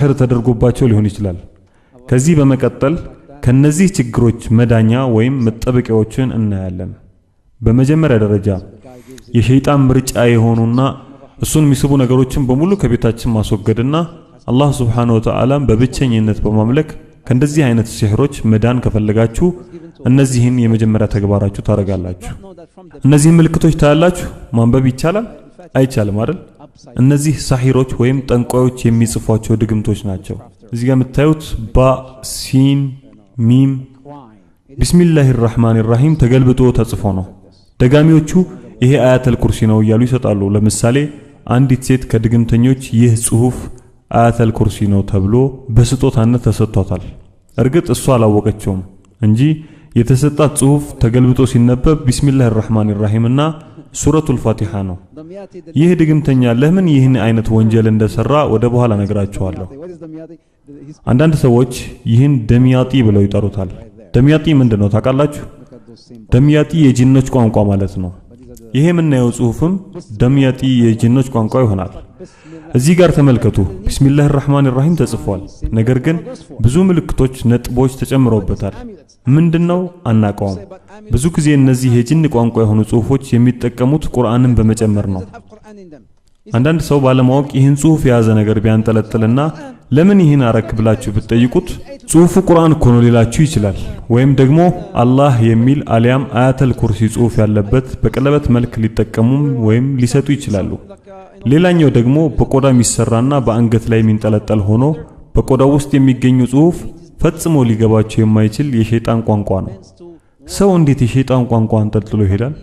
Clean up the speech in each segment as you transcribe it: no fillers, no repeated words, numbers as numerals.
ሲህር ተደርጎባቸው ሊሆን ይችላል። ከዚህ በመቀጠል ከነዚህ ችግሮች መዳኛ ወይም መጠበቂያዎችን እናያለን። በመጀመሪያ ደረጃ የሸይጣን ምርጫ የሆኑና እሱን የሚስቡ ነገሮችን በሙሉ ከቤታችን ማስወገድና አላህ Subhanahu Wa Ta'ala በብቸኝነት በማምለክ ከእንደዚህ አይነት ሲህሮች መዳን ከፈለጋችሁ እነዚህን የመጀመሪያ ተግባራችሁ ታረጋላችሁ። እነዚህ ምልክቶች ታያላችሁ። ማንበብ ይቻላል አይቻልም አይደል? እነዚህ ሳሂሮች ወይም ጠንቋዮች የሚጽፏቸው ድግምቶች ናቸው። እዚህ ጋር የምታዩት ባ ሲን ሚም ቢስሚላሂር ረህማኒር ረሂም ተገልብጦ ተጽፎ ነው። ደጋሚዎቹ ይሄ አያተል ኩርሲ ነው እያሉ ይሰጣሉ። ለምሳሌ አንዲት ሴት ከድግምተኞች ይህ ጽሁፍ አያተል ኩርሲ ነው ተብሎ በስጦታነት ተሰጥቷታል። እርግጥ እሷ አላወቀችውም እንጂ የተሰጣት ጽሁፍ ተገልብጦ ሲነበብ ቢስሚላሂር ረህማኒር ረሂም እና ሱረቱል ፋቲሃ ነው። ይህ ድግምተኛ ለምን ይህን አይነት ወንጀል እንደሰራ ወደ በኋላ ነግራችኋለሁ። አንዳንድ ሰዎች ይህን ደሚያጢ ብለው ይጠሩታል። ደሚያጢ ምንድነው ታውቃላችሁ? ደሚያጢ የጂኖች ቋንቋ ማለት ነው። ይሄ የምናየው ጽሁፍም ደሚያጢ የጂኖች ቋንቋ ይሆናል። እዚህ ጋር ተመልከቱ፣ ቢስሚላሂር ረህማኒር ረሂም ተጽፏል። ነገር ግን ብዙ ምልክቶች ነጥቦች ተጨምረውበታል። ምንድነው አናቀውም። ብዙ ጊዜ እነዚህ የጂን ቋንቋ የሆኑ ጽሁፎች የሚጠቀሙት ቁርአንን በመጨመር ነው። አንዳንድ ሰው ባለማወቅ ይህን ጽሁፍ የያዘ ነገር ቢያንጠለጥልና ለምን ይህን አረክ ብላችሁ ብትጠይቁት ጽሁፉ ቁርአን እኮ ነው ሊላችሁ ይችላል። ወይም ደግሞ አላህ የሚል አሊያም አያተል ኩርሲ ጽሁፍ ያለበት በቀለበት መልክ ሊጠቀሙም ወይም ሊሰጡ ይችላሉ። ሌላኛው ደግሞ በቆዳ የሚሰራና በአንገት ላይ የሚንጠለጠል ሆኖ በቆዳው ውስጥ የሚገኙ ጽሁፍ ፈጽሞ ሊገባቸው የማይችል የሸይጣን ቋንቋ ነው። ሰው እንዴት የሸይጣን ቋንቋ አንጠልጥሎ ይሄዳል?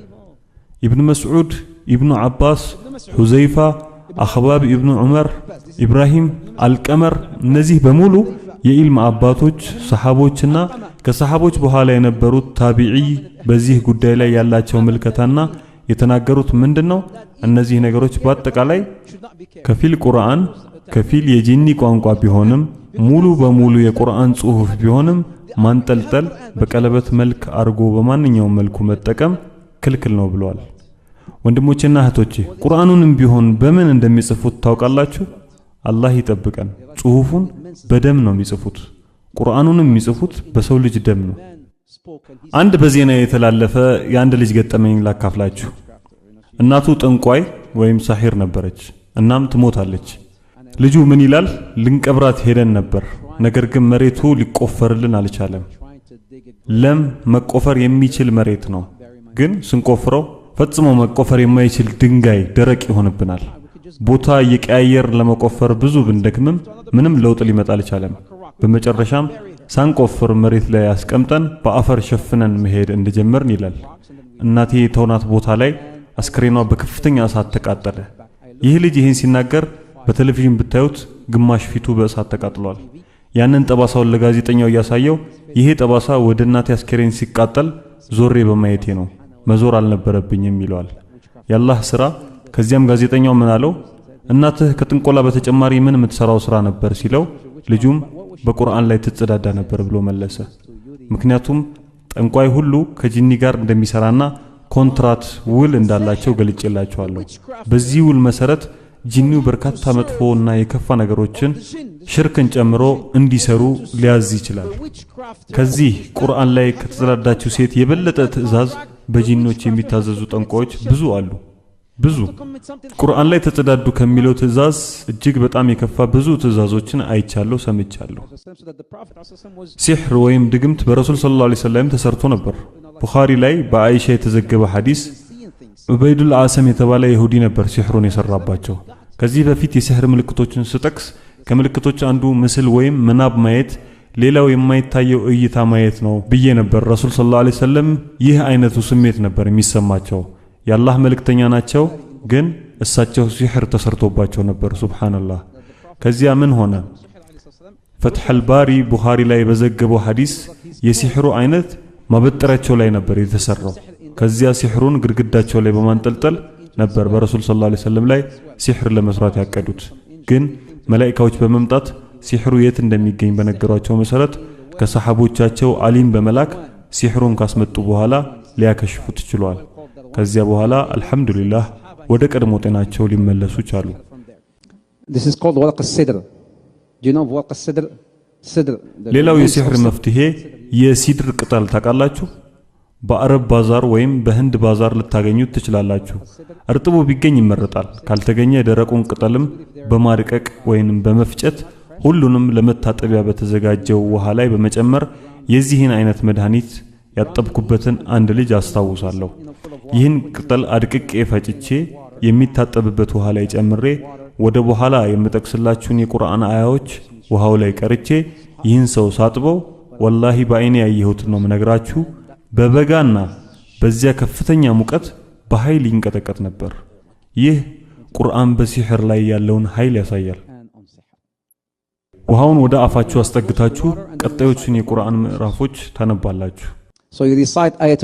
ኢብኑ መስዑድ፣ ኢብኑ አባስ፣ ሁዘይፋ፣ አኽባብ ኢብኑ ዑመር፣ ኢብራሂም አልቀመር እነዚህ በሙሉ የኢልም አባቶች ሰሃቦችና ከሰሃቦች በኋላ የነበሩት ታቢዒ በዚህ ጉዳይ ላይ ያላቸው ምልከታና የተናገሩት ምንድነው? እነዚህ ነገሮች በአጠቃላይ ከፊል ቁርአን ከፊል የጂኒ ቋንቋ ቢሆንም ሙሉ በሙሉ የቁርአን ጽሁፍ ቢሆንም ማንጠልጠል በቀለበት መልክ አርጎ በማንኛውም መልኩ መጠቀም ክልክል ነው ብለዋል። ወንድሞቼና እህቶቼ ቁርአኑንም ቢሆን በምን እንደሚጽፉት ታውቃላችሁ? አላህ ይጠብቀን። ጽሁፉን በደም ነው የሚጽፉት። ቁርአኑንም የሚጽፉት በሰው ልጅ ደም ነው። አንድ በዜና የተላለፈ የአንድ ልጅ ገጠመኝ ላካፍላችሁ። እናቱ ጠንቋይ ወይም ሳሂር ነበረች። እናም ትሞታለች። ልጁ ምን ይላል? ልንቀብራት ሄደን ነበር፣ ነገር ግን መሬቱ ሊቆፈርልን አልቻለም። ለም መቆፈር የሚችል መሬት ነው፣ ግን ስንቆፍረው ፈጽሞ መቆፈር የማይችል ድንጋይ ደረቅ ይሆንብናል። ቦታ እየቀያየር ለመቆፈር ብዙ ብንደክምም ምንም ለውጥ ሊመጣ አልቻለም። በመጨረሻም ሳንቆፍር መሬት ላይ አስቀምጠን በአፈር ሸፍነን መሄድ እንደጀመርን ይላል። እናቴ ተውናት ቦታ ላይ አስክሬኗ በከፍተኛ እሳት ተቃጠለ። ይህ ልጅ ይህን ሲናገር በቴሌቪዥን ብታዩት ግማሽ ፊቱ በእሳት ተቃጥሏል። ያንን ጠባሳውን ለጋዜጠኛው ያሳየው ይሄ ጠባሳ ወደ እናቴ አስክሬን ሲቃጠል ዞሬ በማየቴ ነው፣ መዞር አልነበረብኝም ይለዋል። ያላህ ስራ። ከዚያም ጋዜጠኛው ምን አለው? እናትህ ከጥንቆላ በተጨማሪ ምን የምትሰራው ስራ ነበር ሲለው ልጁም በቁርአን ላይ ትጸዳዳ ነበር ብሎ መለሰ። ምክንያቱም ጠንቋይ ሁሉ ከጂኒ ጋር እንደሚሰራና ኮንትራት ውል እንዳላቸው ገልጬላችኋለሁ። በዚህ ውል መሰረት ጂኒው በርካታ መጥፎና የከፋ ነገሮችን ሽርክን ጨምሮ እንዲሰሩ ሊያዝ ይችላል። ከዚህ ቁርአን ላይ ከተጸዳዳችው ሴት የበለጠ ትዕዛዝ በጂኖች የሚታዘዙ ጠንቋዮች ብዙ አሉ። ብዙ ቁርአን ላይ ተጸዳዱ ከሚለው ትዕዛዝ እጅግ በጣም የከፋ ብዙ ትዕዛዞችን አይቻለሁ፣ ሰምቻለሁ። ሲህር ወይም ድግምት በረሱል ሰለላሁ ዐለይሂ ወሰለም ተሰርቶ ነበር። ቡኻሪ ላይ በአይሻ የተዘገበ ሐዲስ ዑበይዱል አሰም የተባለ ይሁዲ ነበር ሲህሩን የሰራባቸው። ከዚህ በፊት የሲህር ምልክቶችን ስጠቅስ ከምልክቶች አንዱ ምስል ወይም ምናብ ማየት፣ ሌላው የማይታየው እይታ ማየት ነው ብዬ ነበር። ረሱል ሰለላሁ ዐለይሂ ወሰለም ይህ አይነቱ ስሜት ነበር የሚሰማቸው። የአላህ መልእክተኛ ናቸው፣ ግን እሳቸው ሲህር ተሰርቶባቸው ነበር። ሱብሃንአላህ። ከዚያ ምን ሆነ? ፈትሐል ባሪ ቡኻሪ ላይ በዘገበው ሐዲስ የሲህሩ አይነት ማበጠራቸው ላይ ነበር የተሰራው። ከዚያ ሲህሩን ግድግዳቸው ላይ በማንጠልጠል ነበር በረሱል ሰለላሁ ዐለይሂ ወሰለም ላይ ሲህር ለመስራት ያቀዱት። ግን መላእክቶች በመምጣት ሲህሩ የት እንደሚገኝ በነገሯቸው መሰረት ከሰሃቦቻቸው አሊም በመላክ ሲህሩን ካስመጡ በኋላ ሊያከሽፉት ችሏል። ከዚያ በኋላ አልহামዱሊላህ ወደ ቀድሞ ጤናቸው ሊመለሱ ቻሉ። This is called waraq as-sidr. جنوب ورق السدر ሌላው የሲህር መፍትሄ የሲድር ቅጠል ታውቃላችሁ? በአረብ ባዛር ወይም በህንድ ባዛር ልታገኙት ትችላላችሁ። እርጥቡ ቢገኝ ይመረጣል። ካልተገኘ ደረቁን ቅጠልም በማድቀቅ ወይም በመፍጨት ሁሉንም ለመታጠቢያ በተዘጋጀው ውሃ ላይ በመጨመር የዚህን አይነት መድኃኒት ያጠብኩበትን አንድ ልጅ አስታውሳለሁ። ይህን ቅጠል አድቅቄ ፈጭቼ የሚታጠብበት ውሃ ላይ ጨምሬ ወደ በኋላ የምጠቅስላችሁን የቁርአን አያዎች ውሃው ላይ ቀርቼ ይህን ሰው ሳጥበው ወላሂ በአይኔ ያየሁት ነው መነግራችሁ፣ በበጋና በዚያ ከፍተኛ ሙቀት በኃይል ይንቀጠቀጥ ነበር። ይህ ቁርአን በሲህር ላይ ያለውን ኃይል ያሳያል። ውሃውን ወደ አፋችሁ አስጠግታችሁ ቀጣዮቹን የቁርአን ምዕራፎች ታነባላችሁ። So you recite ayat